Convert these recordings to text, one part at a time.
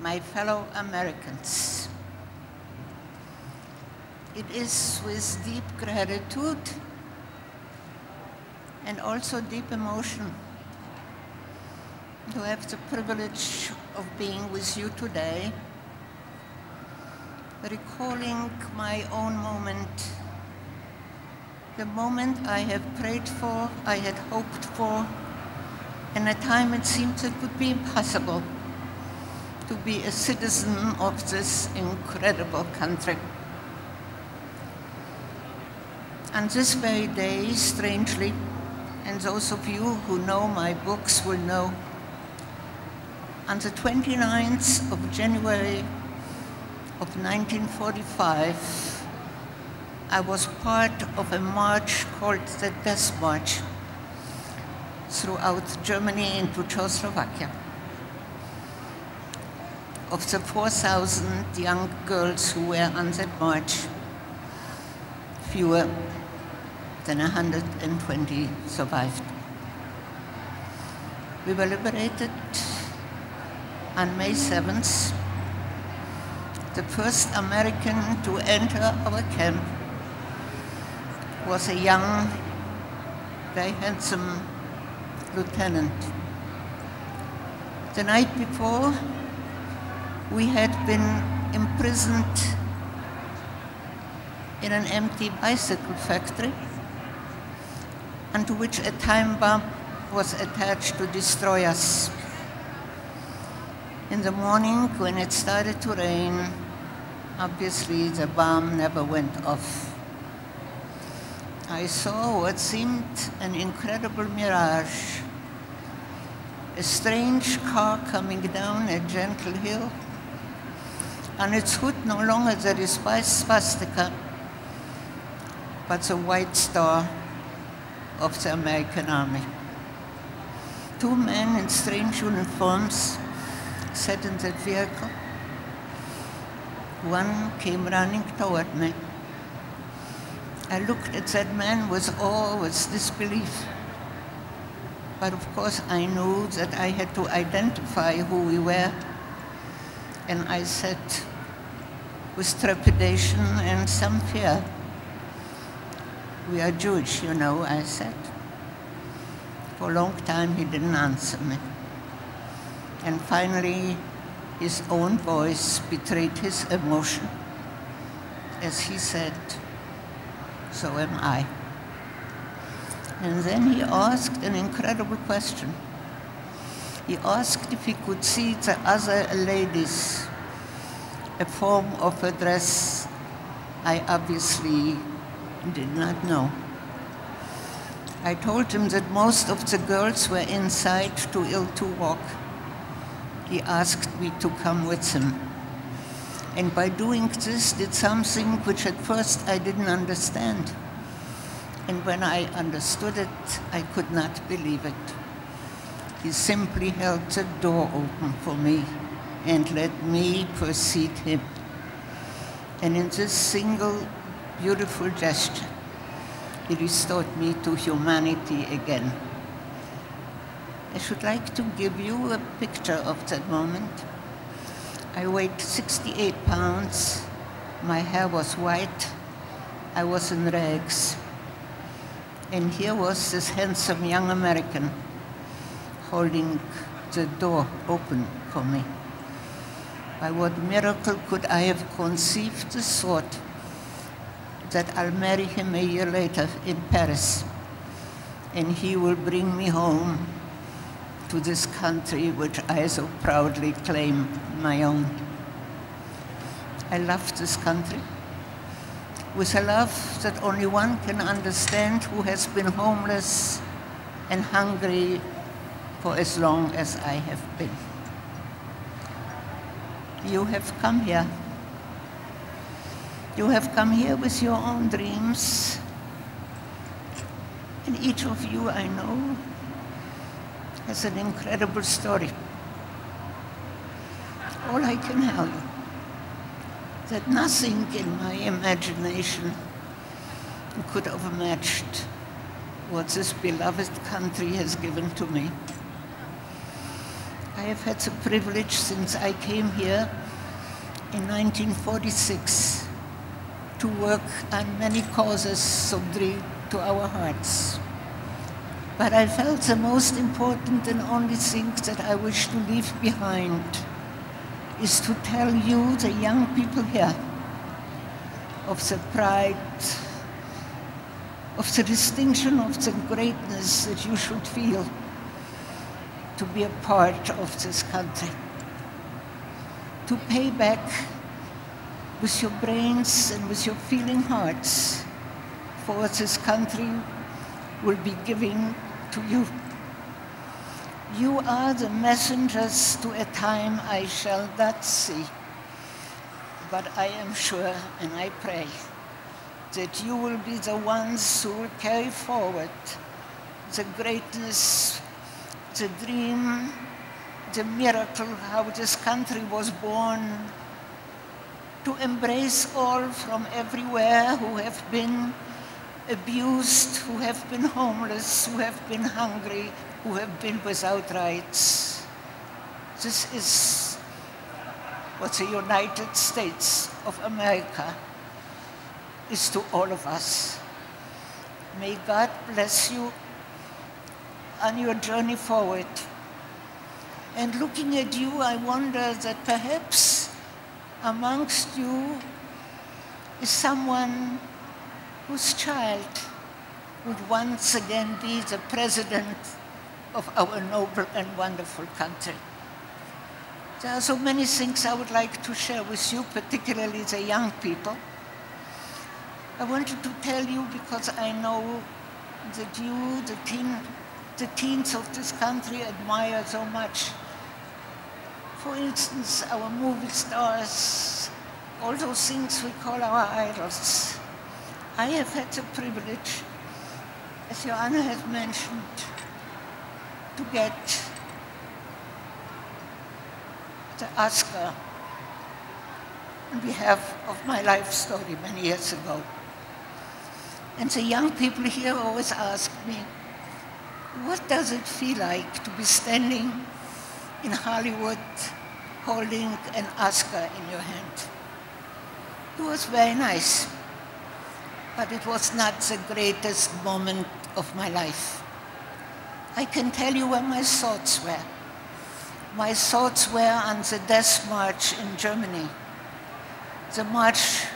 my fellow Americans. It is with deep gratitude and also deep emotion to have the privilege of being with you today, recalling my own moment, the moment I have prayed for, I had hoped for, and at times it seemed it would be impossible to be a citizen of this incredible country. On this very day, strangely, and those of you who know my books will know, on the 29th of January of 1945, I was part of a march called the Death March throughout Germany into Czechoslovakia. Of the 4,000 young girls who were on that march, fewer than 120 survived. We were liberated on May 7th. The first American to enter our camp was a young, very handsome lieutenant. The night before, we had been imprisoned in an empty bicycle factory, onto which a time bomb was attached to destroy us. In the morning, when it started to rain, obviously the bomb never went off. I saw what seemed an incredible mirage, a strange car coming down a gentle hill. On its hood, no longer there is swastika, but the white star of the American army. Two men in strange uniforms sat in that vehicle. One came running toward me. I looked at that man with awe, with disbelief. But of course I knew that I had to identify who we were. And I said, with trepidation and some fear, "We are Jewish, you know," I said. For a long time he didn't answer me. And finally, his own voice betrayed his emotion as he said, "So am I." And then he asked an incredible question. He asked if he could see the other ladies, a form of a dress I obviously did not know. I told him that most of the girls were inside, too ill to walk. He asked me to come with him. And by doing this, did something which at first I didn't understand. And when I understood it, I could not believe it. He simply held the door open for me and let me precede him. And in this single beautiful gesture, he restored me to humanity again. I should like to give you a picture of that moment. I weighed 68 pounds. My hair was white. I was in rags. And here was this handsome young American holding the door open for me. By what miracle could I have conceived the thought that I'll marry him a year later in Paris, and he will bring me home to this country which I so proudly claim my own. I love this country with a love that only one can understand who has been homeless and hungry for as long as I have been. You have come here. You have come here with your own dreams. And each of you, I know, has an incredible story. All I can tell you, that nothing in my imagination could have matched what this beloved country has given to me. I have had the privilege since I came here in 1946 to work on many causes so dear to our hearts. But I felt the most important and only thing that I wish to leave behind is to tell you, the young people here, of the pride, of the distinction, of the greatness that you should feel to be a part of this country. To pay back with your brains and with your feeling hearts for what this country will be giving to you. You are the messengers to a time I shall not see, but I am sure and I pray that you will be the ones who will carry forward the greatness, the dream, the miracle, how this country was born, to embrace all from everywhere who have been abused, who have been homeless, who have been hungry, who have been without rights. This is what the United States of America is to all of us. May God bless you on your journey forward. And looking at you, I wonder that perhaps amongst you is someone whose child would once again be the president of our noble and wonderful country. There are so many things I would like to share with you, particularly the young people. I wanted to tell you because I know that you, the teens of this country, admire so much. For instance, our movie stars, all those things we call our idols. I have had the privilege, as Your Honor has mentioned, to get the Oscar on behalf of my life story many years ago. And the young people here always ask me, what does it feel like to be standing in Hollywood holding an Oscar in your hand? It was very nice, but it was not the greatest moment of my life. I can tell you where my thoughts were. My thoughts were on the death march in Germany. The march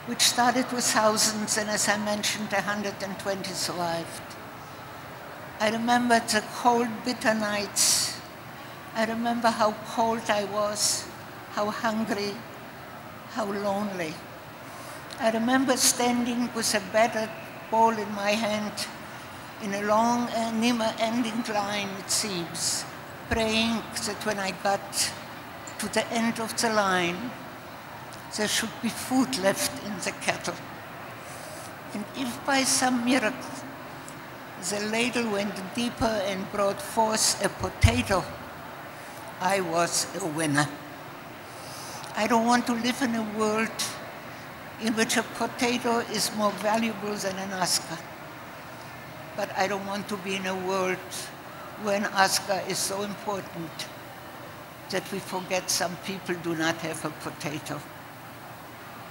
which started with thousands, and as I mentioned, 120 survived. I remember the cold, bitter nights. I remember how cold I was, how hungry, how lonely. I remember standing with a battered bowl in my hand in a long and never-ending line, it seems, praying that when I got to the end of the line, there should be food left in the kettle. And if by some miracle the ladle went deeper and brought forth a potato, I was a winner. I don't want to live in a world in which a potato is more valuable than an Oscar. But I don't want to be in a world where an Oscar is so important that we forget some people do not have a potato.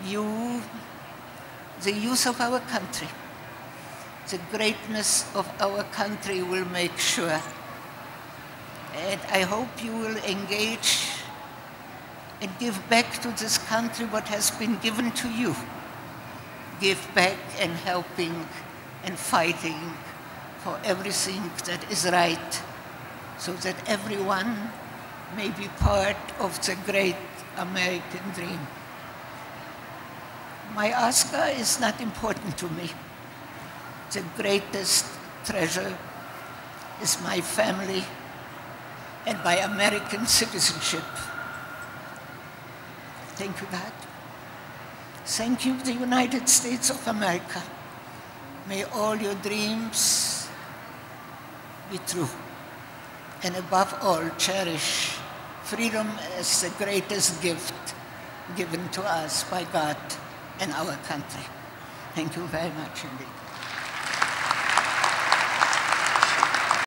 You, the youth of our country, the greatness of our country will make sure. And I hope you will engage and give back to this country what has been given to you. Give back and helping and fighting for everything that is right, so that everyone may be part of the great American dream. My Oscar is not important to me. The greatest treasure is my family and my American citizenship. Thank you, God. Thank you, the United States of America. May all your dreams be true. And above all, cherish freedom as the greatest gift given to us by God and our country. Thank you very much indeed.